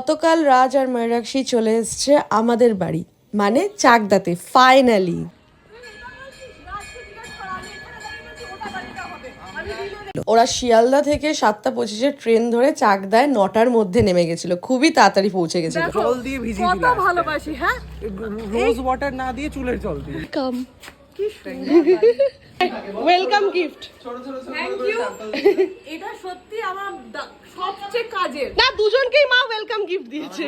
গতকাল রাজ আর ময়ূরাক্ষী চলে এসছে আমাদের বাড়ি, মানে চাকদাতে ফাইনালি। ওরা শিয়ালদা থেকে 7:25 ট্রেন ধরে চাকদায় 9টার মধ্যে নেমে গেছিল, খুবই তাড়াতাড়ি পৌঁছে গেছিল। জল দিয়ে ভিজিয়ে কত ভালোবাসি। হ্যাঁ, রোজ ওয়াটার না দিয়ে চুলের জল দিয়ে। Come welcome gift. Thank you. এটা সত্যি আমার সবচেয়ে কাজের। না, দুজনকেই মা ওয়েলকাম গিফট দিয়েছে।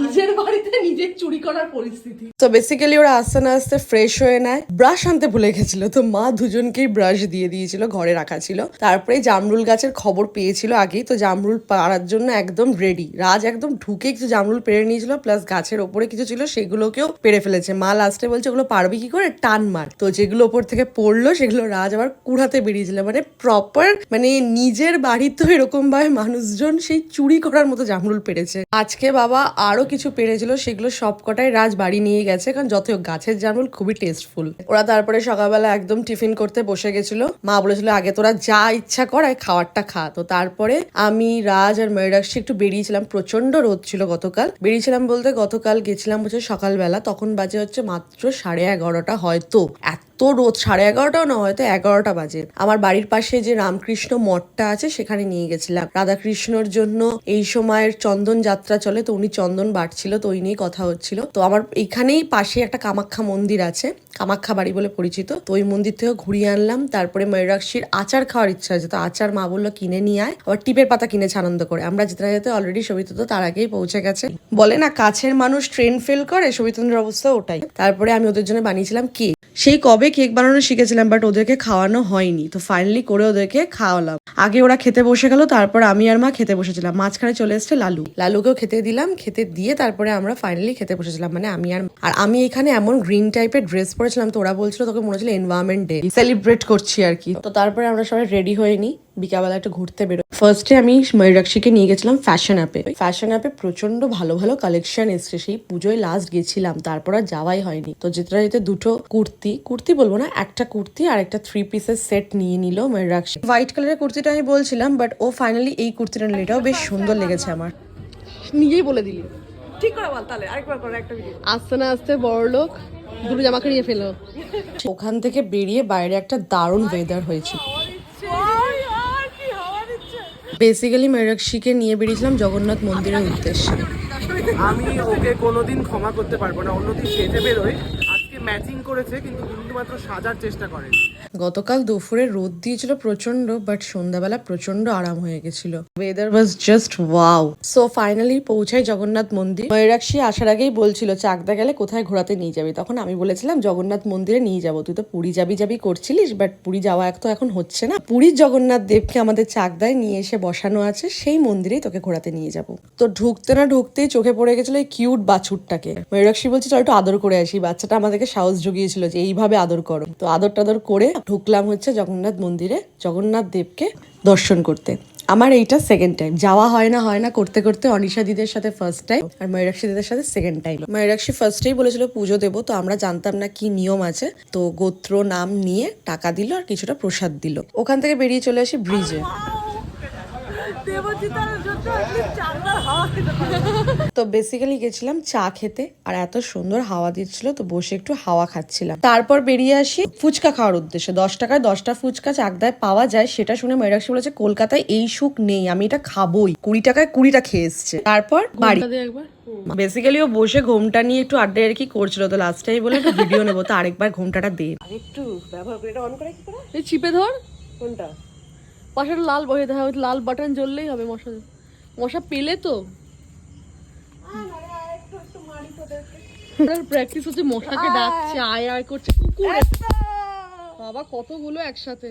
নিজের বাড়িতে নিজের চুরি করার পরিস্থিতি। তো বেসিক্যালি ওরা আস্তে না আস্তে ফ্রেশ হয়ে নেয়। ব্রাশ আনতে ভুলে গেছিল, তো মা দুজনকেই ব্রাশ দিয়ে দিয়েছিল, ঘরে রাখা ছিল। তারপরে জামরুল গাছের খবর পেয়েছিল আগেই, তো জামরুল পাড়ার জন্য একদম রেডি। রাজ একদম ঢুকে কিছু জামরুল পেড়ে নিয়েছিল, প্লাস গাছের ওপরে কিছু ছিল সেগুলোকেও পেড়ে ফেলেছে। মা লাস্টে বলছে ওগুলো পারবি কি করে, টান মার। তো যেগুলো ওপর থেকে পড়লো সেগুলো রাজ আবার কুড়াতে বেরিয়েছিল। মানে প্রপার, মানে নিজের বাড়িতেও এরকম ভাবে মানুষজন সেই চুরি করার মতো জামরুল পেড়েছে। আজকে বাবা আরো কিছু পেরেছিল, সেগুলো সবকটাই রাজ বাড়ি নিয়ে গেছে, কারণ যত গাছের জামরুল খুবই টেস্টফুল। ওরা তারপরে সকালবেলা একদম টিফিন করতে বসে গেছিল। মা বলেছিল আগে তোরা যা ইচ্ছা কর খাওয়ারটা খা। তো তারপরে আমি, রাজ আর ময়ূরাক্ষী একটু বেরিয়েছিলাম। প্রচন্ড রোদ ছিল গতকাল। বেরিয়েছিলাম বলতে গতকাল গেছিলাম হচ্ছে সকালবেলা, তখন বাজে হচ্ছে মাত্র 11:30 হয়তো। এত রোদ, 11:30টাও না, হয়তো 11টা বাজে। আমার বাড়ির পাশে যে রামকৃষ্ণ মঠটা আছে সেখানে নিয়ে গেছিলাম। রাধাকৃষ্ণর জন্য এই সময়ের চন্দন যাত্রা চলে, তো উনি চন্দন বাটছিল, তো ওই নিয়ে কথা হচ্ছিল। তো আমার এখানেই পাশে একটা কামাখ্যা মন্দির আছে, কামাখ্যা বাড়ি বলে পরিচিত, তো ওই মন্দির থেকে ঘুরিয়ে আনলাম। তারপরে ময়ূরাক্ষীর আচার খাওয়ার ইচ্ছা আছে, তো আচার মা বললো কিনে নিয়ে আয়। আবার টিপের পাতা কিনেছে আনন্দ করে। আমরা যেতে যেতে অলরেডি সবিতা তো তার আগেই পৌঁছে গেছে। বলে না কাছের মানুষ ট্রেন ফেল করে, সবিতন্দ্রের অবস্থা ওটাই। তারপরে আমি ওদের জন্য বানিয়েছিলাম কেক। সেই কবে কেক বানানো শিখেছিলাম, বাট ওদেরকে খাওয়ানো হয়নি, তো ফাইনালি করে ওদেরকে খাওয়ালাম। আগে ওরা খেতে বসে গেল, তারপর আমি আর মা খেতে বসেছিলাম। মাঝখানে চলে এসছে লালুকেও খেতে দিলাম। খেতে দিয়ে তারপরে আমরা ফাইনালি খেতে বসেছিলাম, মানে আমি এখানে এমন গ্রিন টাইপের ড্রেস পরেছিলাম, তো ওরা বলছিল তোকে মনে হচ্ছিল এনভায়রনমেন্ট ডে সেলিব্রেট করছি আর কি। তো তারপরে আমরা সবাই রেডি হয়ে নিই, বিকালবেলা একটু ঘুরতে বেরো। ফার্স্টে আমি ময়ূরাক্ষীকে নিয়ে গেছিলাম ফ্যাশন অ্যাপে প্রচন্ড ভালো ভালো কালেকশন এসছে। সেই পুজোয় লাস্ট গেছিলাম, তারপর আর যাওয়াই হয়নি। তো যেতে দুটো কুর্তি বলবো না, একটা কুর্তি আর একটা 3 পিসের সেট নিয়ে নিল ময়ূরাক্ষী। হোয়াইট কালারের কুর্তিটা আমি বলছিলাম, বাট ও ফাইনালি এই কুর্তিটা নিল। এটাও বেশ সুন্দর লেগেছে আমার। নিজেই বলে দিলি, ঠিক করে বল তাহলে, আরেকবার করে একটা ভিডিও। আস্তে না আস্তে বড় লোক দুটো জামাকে নিয়ে ফেলো। ওখান থেকে বেরিয়ে বাইরে একটা দারুণ ওয়েদার হয়েছে। বেসিক্যালি ময়ূরাক্ষীকে নিয়ে বেরিয়েছিলাম জগন্নাথ মন্দিরের উদ্দেশ্যে। আমি ওকে কোনোদিন ক্ষমা করতে পারবো না, অন্যদিন সেজে বেরোয়, আজকে ম্যাচিং করেছে কিন্তু মাত্র সাজার চেষ্টা করে। গতকাল দুপুরে রোদ দিয়েছিল প্রচন্ড, বাট সন্ধ্যাবেলা প্রচন্ড আরাম হয়ে গেছিল। Weather was just wow. So finally পৌঁছাই জগন্নাথ মন্দির। ময়ূরাক্ষী আসার আগেই বলছিল চাকদা গেলে কোথায় ঘোরাতে নিয়ে যাবি, তখন আমি বলেছিলাম জগন্নাথ মন্দিরে নিয়ে যাবো। তুই তো পুরী যাবি করছিলিস, বাট পুরী যাওয়া তো এখন হচ্ছে না। পুরীর জগন্নাথ দেবকে আমাদের চাকদায় নিয়ে এসে বসানো আছে, সেই মন্দিরেই তোকে ঘোরাতে নিয়ে যাবো। তো ঢুকতে না ঢুকতেই চোখে পড়ে গেছিল এই কিউট বাছুরটাকে। ময়ূরাক্ষী বলছি চল একটু আদর করে আসি। বাচ্চাটা আমাদেরকে সাহস জুগিয়েছিল যে এইভাবে আদর করো। তো আদর টাদর করে ঢুকলাম হচ্ছে জগন্নাথ মন্দিরে, জগন্নাথ দেবকে দর্শন করতে। আমার এইটা সেকেন্ড টাইম, যাওয়া হয় না করতে করতে অনিশা দিদের সাথে ফার্স্ট টাইম, আর ময়ূরাক্ষী দিদের সাথে সেকেন্ড টাইম। ময়ূরাক্ষী ফার্স্টেই বলেছিল পুজো দেবো, তো আমরা জানতাম না কি নিয়ম আছে, তো গোত্র নাম নিয়ে টাকা দিল আর কিছুটা প্রসাদ দিল। ওখান থেকে বেরিয়ে চলে আসি ব্রিজে। তো বেসিক্যালি গেছিলাম চা খেতে, আর এত সুন্দর হাওয়া দিচ্ছিল, তো বসে একটু হাওয়া খাচ্ছিলাম। তারপর বেরিয়ে আসি ফুচকা খাওয়ার উদ্দেশ্যে। 10 টাকায় 10টা ফুচকা চাকদায় পাওয়া যায়, সেটা শুনে ময়ূরাক্ষী বলেছে কলকাতায় এই সুখ নেই, আমি এটা খাবোই। 20 টাকায় 20টা খেয়ে এসছে। তারপর বাড়ি বেসিক্যালি ও বসে ঘোমটা নিয়ে একটু আড্ডা আর কি করছিল, তো লাস্ট টাইম বলে একটু ভিডিও নেবো, তো আরেকবার ঘোমটাটা দে একটু ব্যবহার করে এটা অন করে কি করে, এই চিপে ধর। কোনটা পাশের লাল বহে দেখা, লাল বাটন জ্বললেই হবে। মশা পেলে তো প্র্যাকটিস হচ্ছে, মশাকে ডাকছে আয় করছে কুকুর। বাবা কতগুলো একসাথে।